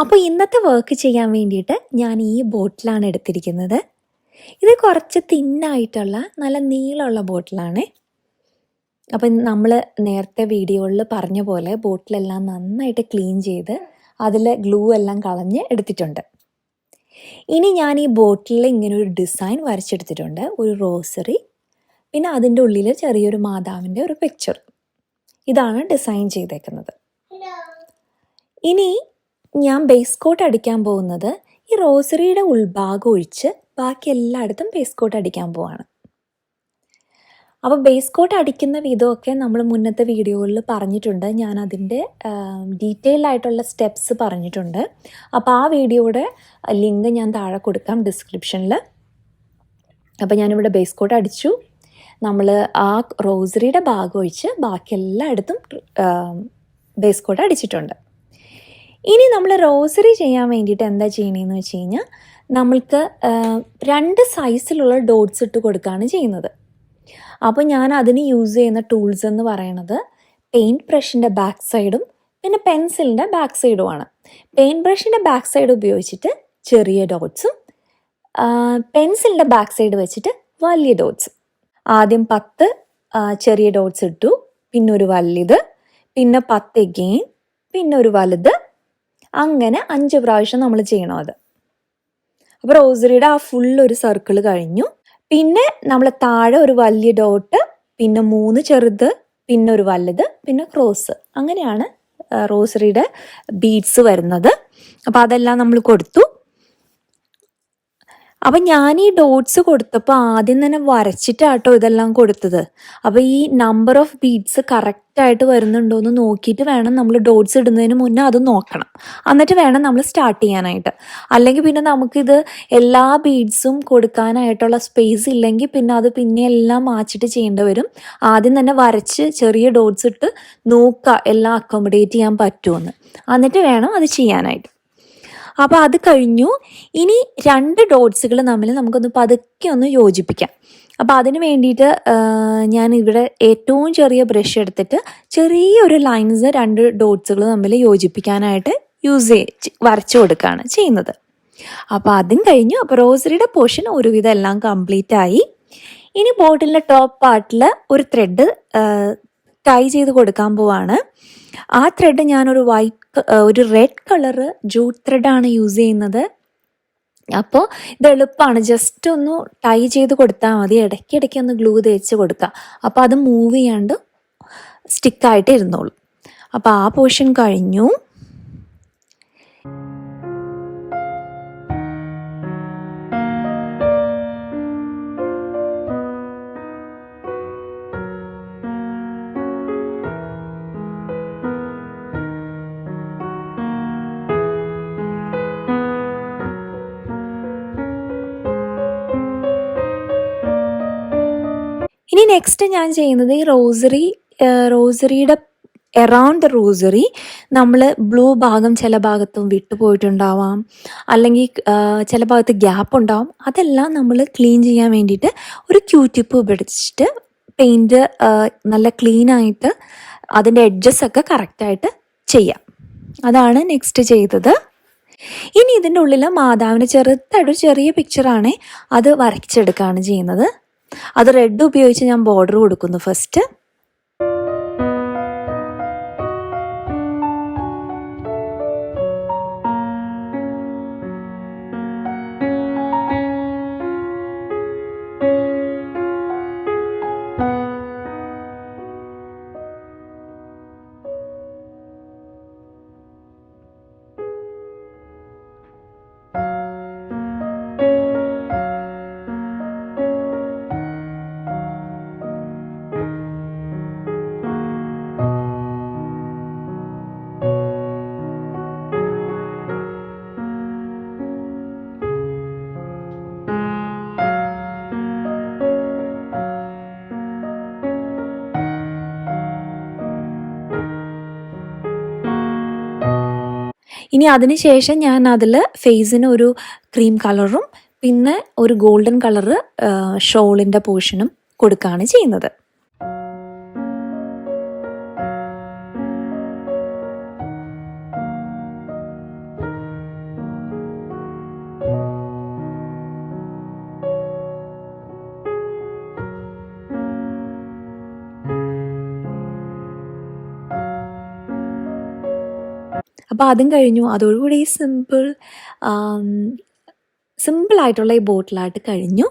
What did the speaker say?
അപ്പോൾ ഇന്നത്തെ വർക്ക് ചെയ്യാൻ വേണ്ടിയിട്ട് ഞാൻ ഈ ബോട്ടിലാണ് എടുത്തിരിക്കുന്നത്. ഇത് കുറച്ച് തിന്നായിട്ടുള്ള നല്ല നീളമുള്ള ബോട്ടിലാണ്. അപ്പം നമ്മൾ നേരത്തെ വീഡിയോയിൽ പറഞ്ഞ പോലെ ബോട്ടിലെല്ലാം നന്നായിട്ട് ക്ലീൻ ചെയ്ത് അതിൽ ഗ്ലൂ എല്ലാം കളഞ്ഞ് എടുത്തിട്ടുണ്ട്. ഇനി ഞാൻ ഈ ബോട്ടിലിൽ ഇങ്ങനെ ഒരു ഡിസൈൻ വരച്ചെടുത്തിട്ടുണ്ട്, ഒരു റോസറി, പിന്നെ അതിൻ്റെ ഉള്ളിൽ ചെറിയൊരു മാതാവിൻ്റെ ഒരു പിക്ചർ. ഇതാണ് ഡിസൈൻ ചെയ്തേക്കുന്നത്. ഇനി ഞാൻ ബേസ് കോട്ട് അടിക്കാൻ പോകുന്നത് ഈ റോസറിയുടെ ഉൾഭാഗം ഒഴിച്ച് ബാക്കി എല്ലായിടത്തും ബേസ് കോട്ട് അടിക്കാൻ പോവാണ്. അപ്പോൾ ബേസ് കോട്ട് അടിക്കുന്ന വിധമൊക്കെ നമ്മൾ മുന്നത്തെ വീഡിയോകളിൽ പറഞ്ഞിട്ടുണ്ട്. ഞാൻ അതിൻ്റെ ഡീറ്റെയിൽ ആയിട്ടുള്ള സ്റ്റെപ്സ് പറഞ്ഞിട്ടുണ്ട്. അപ്പോൾ ആ വീഡിയോയുടെ ലിങ്ക് ഞാൻ താഴെ കൊടുക്കാം ഡിസ്ക്രിപ്ഷനിൽ. അപ്പോൾ ഞാനിവിടെ ബേസ് കോട്ട് അടിച്ചു. നമ്മൾ ആ റോസറിയുടെ ഭാഗം ഒഴിച്ച് ബാക്കി എല്ലായിടത്തും ബേസ് കോട്ട് അടിച്ചിട്ടുണ്ട്. ഇനി നമ്മൾ റോസറി ചെയ്യാൻ വേണ്ടിയിട്ട് എന്താ ചെയ്യണമെന്ന് വെച്ച് കഴിഞ്ഞാൽ നമ്മൾക്ക് 2 സൈസിലുള്ള ഡോട്ട്സ് ഇട്ട് കൊടുക്കുകയാണ് ചെയ്യുന്നത്. അപ്പോൾ ഞാൻ അതിന് യൂസ് ചെയ്യുന്ന ടൂൾസ് എന്ന് പറയുന്നത് പെയിൻറ്റ് ബ്രഷിൻ്റെ ബാക്ക് സൈഡും പിന്നെ പെൻസിലിൻ്റെ ബാക്ക് സൈഡുമാണ്. പെയിൻറ്റ് ബ്രഷിൻ്റെ ബാക്ക് സൈഡ് ഉപയോഗിച്ചിട്ട് ചെറിയ ഡോട്ട്സും പെൻസിലിൻ്റെ ബാക്ക് സൈഡ് വെച്ചിട്ട് വലിയ ഡോട്ട്സും. ആദ്യം 10 ചെറിയ ഡോട്ട്സ് ഇട്ടു, പിന്നെ ഒരു വലുത്, പിന്നെ 10 എഗെയിൻ, പിന്നെ ഒരു വലുത്, അങ്ങനെ 5 പ്രാവശ്യം നമ്മൾ ചെയ്യണം അത്. അപ്പോൾ റോസറിയുടെ ആ ഫുൾ ഒരു സർക്കിൾ കഴിഞ്ഞു. പിന്നെ നമ്മൾ താഴെ ഒരു വലിയ ഡോട്ട്, പിന്നെ 3 ചെറുത്, പിന്നെ ഒരു വലുത്, പിന്നെ ക്രോസ്. അങ്ങനെയാണ് റോസറിയുടെ ബീഡ്സ് വരുന്നത്. അപ്പോൾ അതെല്ലാം നമ്മൾ കൊടുത്തു. അപ്പം ഞാൻ ഈ ഡോട്ട്സ് കൊടുത്തപ്പോൾ ആദ്യം തന്നെ വരച്ചിട്ടാട്ടോ ഇതെല്ലാം കൊടുത്തത്. അപ്പോൾ ഈ നമ്പർ ഓഫ് ബീഡ്സ് കറക്റ്റായിട്ട് വരുന്നുണ്ടോ എന്ന് നോക്കിയിട്ട് വേണം നമ്മൾ ഡോട്ട്സ് ഇടുന്നതിന് മുന്നേ അത് നോക്കണം. എന്നിട്ട് വേണം നമ്മൾ സ്റ്റാർട്ട് ചെയ്യാനായിട്ട്. അല്ലെങ്കിൽ പിന്നെ നമുക്കിത് എല്ലാ ബീഡ്സും കൊടുക്കാനായിട്ടുള്ള സ്പേസ് ഇല്ലെങ്കിൽ പിന്നെ അത് പിന്നെ എല്ലാം മാച്ചിട്ട് ചെയ്യേണ്ടി വരും. ആദ്യം തന്നെ വരച്ച് ചെറിയ ഡോട്ട്സ് ഇട്ട് നോക്കുക എല്ലാം അക്കോമഡേറ്റ് ചെയ്യാൻ പറ്റുമെന്ന്. എന്നിട്ട് വേണം അത് ചെയ്യാനായിട്ട്. അപ്പോൾ അത് കഴിഞ്ഞു. ഇനി 2 ഡോട്ട്സുകൾ തമ്മിൽ നമുക്കൊന്ന് പതുക്കെ ഒന്ന് യോജിപ്പിക്കാം. അപ്പോൾ അതിന് വേണ്ടിയിട്ട് ഞാൻ ഇവിടെ ഏറ്റവും ചെറിയ ബ്രഷ് എടുത്തിട്ട് ചെറിയൊരു ലൈൻസ് 2 ഡോട്ട്സുകൾ തമ്മിൽ യോജിപ്പിക്കാനായിട്ട് വരച്ചു കൊടുക്കുകയാണ് ചെയ്യുന്നത്. അപ്പോൾ അതും കഴിഞ്ഞു. അപ്പോൾ റോസറിയുടെ പോർഷൻ ഒരുവിധം എല്ലാം കംപ്ലീറ്റ് ആയി. ഇനി ബോട്ടിലിൻ്റെ ടോപ്പ് പാർട്ടിൽ ഒരു ത്രെഡ് ടൈ ചെയ്ത് കൊടുക്കാൻ പോവാണ്. ആ ത്രെഡ് ഞാനൊരു ഒരു റെഡ് കളറ് ജൂട്ട് ത്രെഡാണ് യൂസ് ചെയ്യുന്നത്. അപ്പോൾ ഇത് എളുപ്പമാണ്, ജസ്റ്റ് ഒന്ന് ടൈ ചെയ്ത് കൊടുത്താൽ മതി. ഇടയ്ക്കിടയ്ക്ക് ഒന്ന് ഗ്ലൂ തേച്ച് കൊടുക്കുക. അപ്പോൾ അത് മൂവ് ചെയ്യാണ്ട് സ്റ്റിക്കായിട്ട് ഇരുന്നോളൂ. അപ്പോൾ ആ പോർഷൻ കഴിഞ്ഞു. ഇനി നെക്സ്റ്റ് ഞാൻ ചെയ്യുന്നത് ഈ റോസറിയുടെ എറൗണ്ട് റോസറി നമ്മൾ ബ്ലൂ ഭാഗം ചില ഭാഗത്തും വിട്ടുപോയിട്ടുണ്ടാവാം, അല്ലെങ്കിൽ ചില ഭാഗത്ത് ഗ്യാപ്പ് ഉണ്ടാവും. അതെല്ലാം നമ്മൾ ക്ലീൻ ചെയ്യാൻ വേണ്ടിയിട്ട് ഒരു ക്യൂടിപ്പ് പിടിച്ചിട്ട് പെയിൻറ്റ് നല്ല ക്ലീനായിട്ട് അതിൻ്റെ എഡ്ജസ് ഒക്കെ കറക്റ്റായിട്ട് ചെയ്യാം. അതാണ് നെക്സ്റ്റ് ചെയ്തത്. ഇനി ഇതിൻ്റെ ഉള്ളിൽ മാതാവിന് ചെറുതായിട്ടൊരു ചെറിയ പിക്ചറാണ്, അത് വരച്ചെടുക്കുകയാണ് ചെയ്യുന്നത്. അത് റെഡ് ഉപയോഗിച്ച് ഞാൻ ബോർഡർ കൊടുക്കുന്നു ഫസ്റ്റ്. ഇനി അതിന് ശേഷം ഞാൻ അതിൽ ഫേസിന് ഒരു ക്രീം കളറും പിന്നെ ഒരു ഗോൾഡൻ കളറ് ഷോളിൻ്റെ പോർഷനും കൊടുക്കുകയാണ് ചെയ്യുന്നത്. അപ്പോൾ അതും കഴിഞ്ഞു. അതോടുകൂടി ഈ സിമ്പിളായിട്ടുള്ള ഈ ബോട്ടിലായിട്ട് കഴിഞ്ഞു.